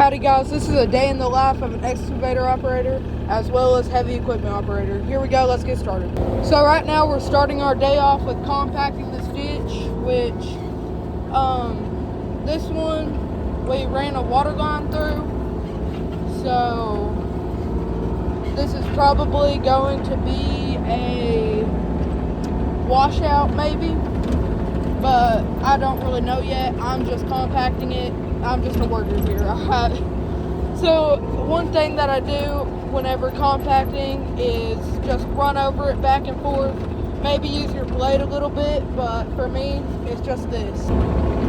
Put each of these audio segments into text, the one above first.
Howdy guys, this is a day in the life of an excavator operator as well as heavy equipment operator. Here we go, let's get started. So right now we're starting our day off with compacting this ditch, which this one we ran a water line through. So this is probably going to be a washout maybe, but I don't really know yet. I'm just compacting it. I'm just a worker here. So one thing that I do whenever compacting is just run over it back and forth. Maybe use your blade a little bit, but for me, it's just this.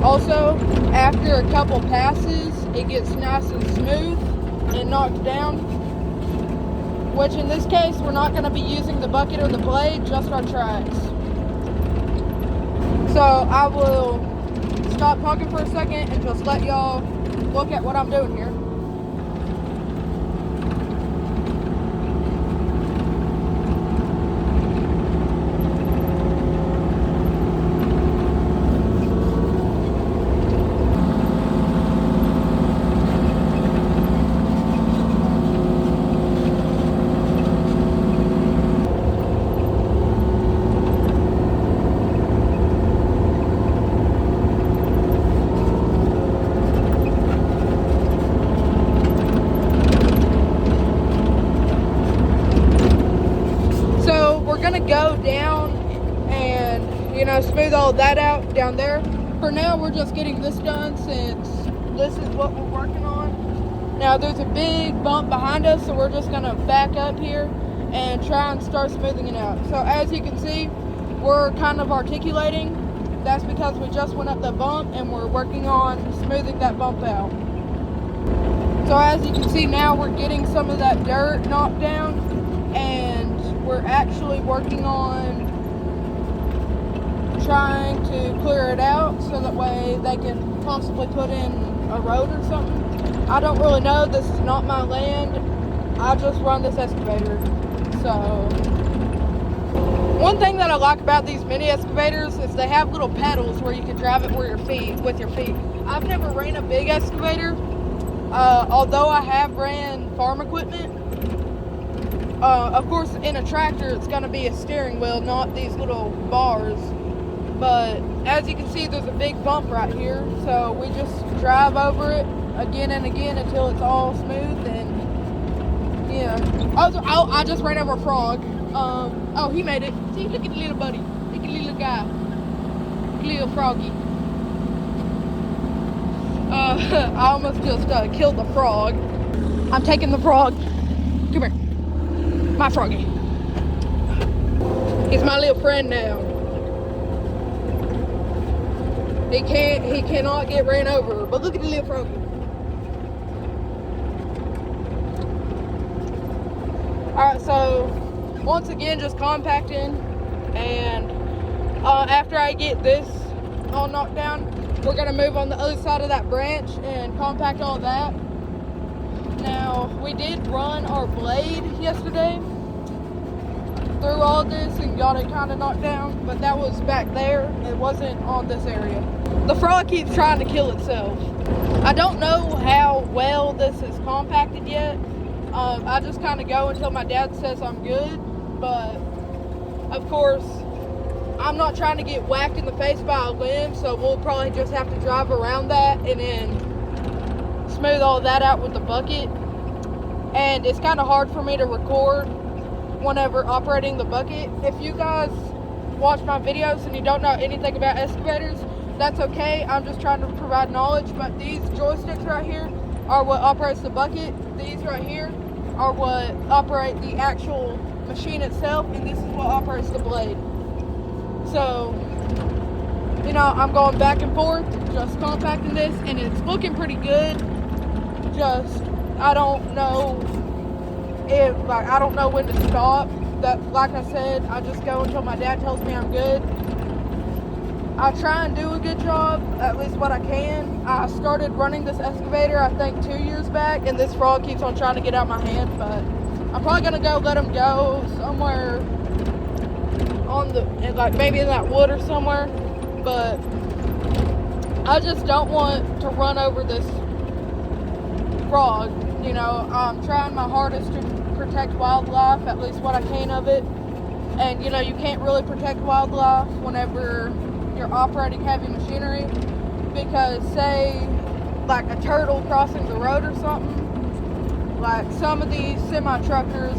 Also, after a couple passes, it gets nice and smooth and knocked down, which in this case, we're not going to be using the bucket or the blade, just our tracks. So I will stop talking for a second and just let y'all look at what I'm doing here. Go down and smooth all that out down there. For now we're just getting this done since this is what we're working on. Now there's a big bump behind us, so we're just gonna back up here and try and start smoothing it out. So as you can see, we're kind of articulating. That's because we just went up the bump and we're working on smoothing that bump out. So as you can see now, we're getting some of that dirt knocked down, and we're actually working on trying to clear it out so that way they can possibly put in a road or something. I don't really know. This is not my land. I just run this excavator. So one thing that I like about these mini excavators is they have little pedals where you can drive it with your feet. I've never ran a big excavator, although I have ran farm equipment. Of course, in a tractor, it's going to be a steering wheel, not these little bars. But as you can see, there's a big bump right here. So we just drive over it again and again until it's all smooth. And yeah. Oh, I just ran over a frog. Oh, he made it. See, look at the little buddy. Look at the little guy. Little froggy. I almost just killed the frog. I'm taking the frog. Come here. My froggy. He's my little friend now. He cannot get ran over. But look at the little froggy. Alright, so once again just compacting, and after I get this all knocked down, we're gonna move on the other side of that branch and compact all that. Now, we did run our blade yesterday through all this and got it kind of knocked down, but that was back there. It wasn't on this area. The frog keeps trying to kill itself. I don't know how well this is compacted yet. I just kind of go until my dad says I'm good, but of course, I'm not trying to get whacked in the face by a limb, so we'll probably just have to drive around that and then smooth all that out with the bucket. And it's kind of hard for me to record whenever operating the bucket. If you guys watch my videos and you don't know anything about excavators, that's okay. I'm just trying to provide knowledge. But these joysticks right here are what operates the bucket. These right here are what operate the actual machine itself, and this is what operates the blade. So I'm going back and forth, just compacting this, and it's looking pretty good. Just I don't know when to stop. That, like I said, I just go until my dad tells me I'm good. I try and do a good job, at least what I can. I started running this excavator, I think 2 years back, and this frog keeps on trying to get out my hand, but I'm probably gonna go let him go somewhere on maybe in that wood or somewhere. But I just don't want to run over this frog. You know, I'm trying my hardest to protect wildlife, at least what I can of it. And you know, you can't really protect wildlife whenever you're operating heavy machinery, because say like a turtle crossing the road or something, like some of these semi-truckers,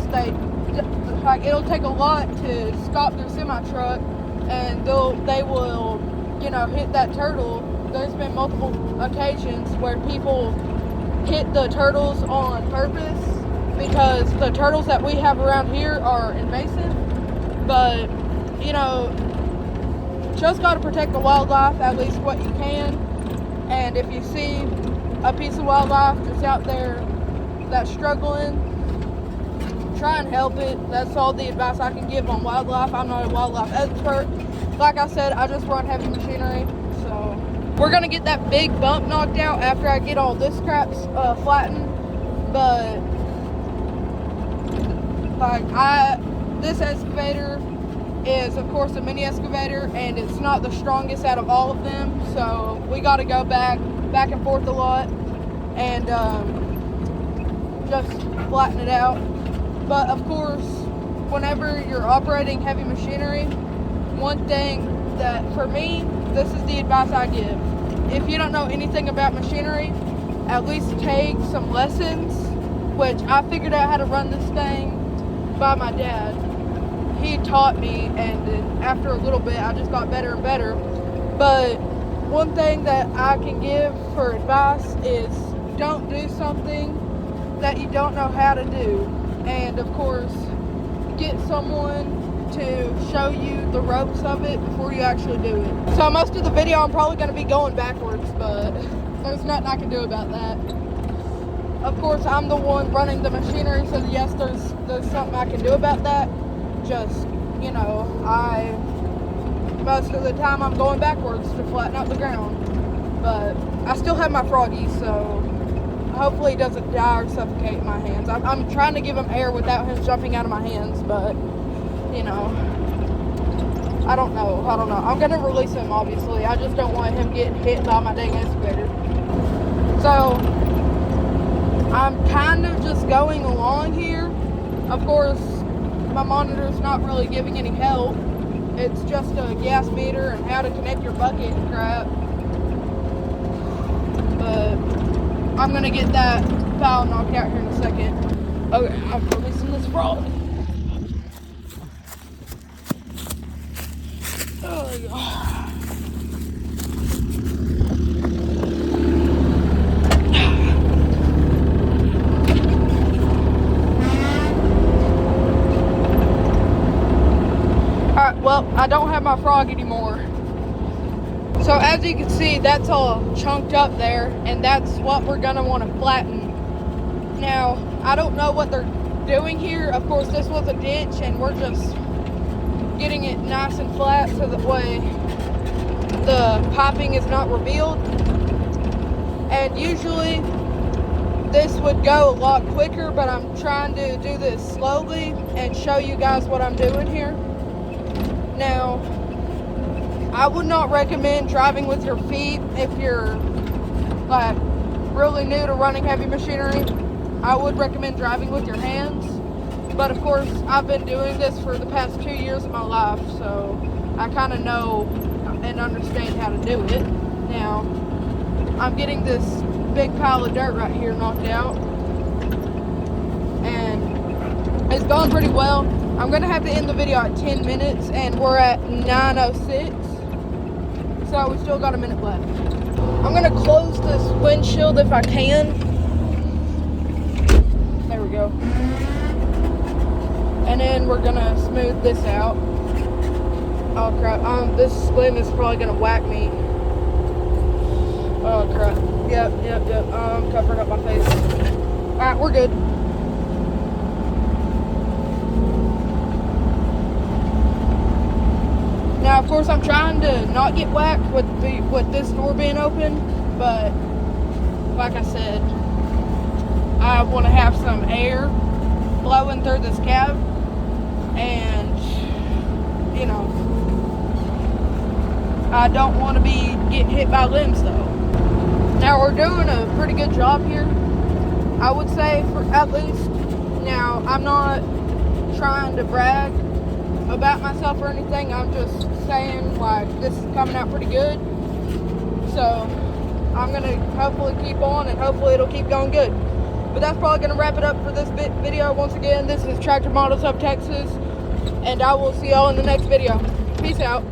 it'll take a lot to stop their semi-truck, and they will, you know, hit that turtle. There's been multiple occasions where people hit the turtles on purpose, because the turtles that we have around here are invasive. But you know, just got to protect the wildlife, at least what you can. And if you see a piece of wildlife just out there that's struggling, try and help it. That's all the advice I can give on wildlife. I'm not a wildlife expert. Like I said, I just run heavy machinery. So we're gonna get that big bump knocked out after I get all this crap flattened. But this excavator is of course a mini excavator, and it's not the strongest out of all of them, so we got to go back and forth a lot and just flatten it out. But of course, whenever you're operating heavy machinery, one thing that for me, this is the advice I give: if you don't know anything about machinery, at least take some lessons, which I figured out how to run this thing by my dad. He taught me, and then after a little bit I just got better and better. But one thing that I can give for advice is don't do something that you don't know how to do, and of course get someone to show you the ropes of it before you actually do it. So most of the video I'm probably going to be going backwards, but there's nothing I can do about that. Of course I'm the one running the machinery, so yes, there's something I can do about that. Just, you know, most of the time I'm going backwards to flatten out the ground. But I still have my froggy, so hopefully he doesn't die or suffocate in my hands. I'm trying to give him air without him jumping out of my hands, but, you know, I don't know. I'm going to release him, obviously. I just don't want him getting hit by my dang excavator. So I'm kind of just going along here. Of course, my monitor's not really giving any help. It's just a gas meter and how to connect your bucket and crap. But I'm gonna get that file knocked out here in a second. Okay, I'm releasing this frog. Oh, there we go. Well, I don't have my frog anymore. So as you can see, that's all chunked up there, and that's what we're gonna want to flatten. Now, I don't know what they're doing here. Of course, this was a ditch, and we're just getting it nice and flat so that way the piping is not revealed. And usually this would go a lot quicker, but I'm trying to do this slowly and show you guys what I'm doing here. Now, I would not recommend driving with your feet if you're like really new to running heavy machinery. I would recommend driving with your hands. But of course, I've been doing this for the past 2 years of my life, so I kind of know and understand how to do it. Now, I'm getting this big pile of dirt right here knocked out, and it's going pretty well. I'm going to have to end the video at 10 minutes, and we're at 9:06, so we still got a minute left. I'm going to close this windshield if I can. There we go. And then we're going to smooth this out. Oh crap, this slim is probably going to whack me. Oh crap, yep, I'm covering up my face. Alright, we're good. Now, of course, I'm trying to not get whacked with this door being open, but like I said, I want to have some air blowing through this cab, and you know, I don't want to be getting hit by limbs though. Now, we're doing a pretty good job here. I would say for at least, now I'm not trying to brag about myself or anything. I'm just saying like this is coming out pretty good. So I'm gonna hopefully keep on and hopefully it'll keep going good. But that's probably gonna wrap it up for this video. Once again, this is Tractor Models of Texas, and I will see y'all in the next video. Peace out.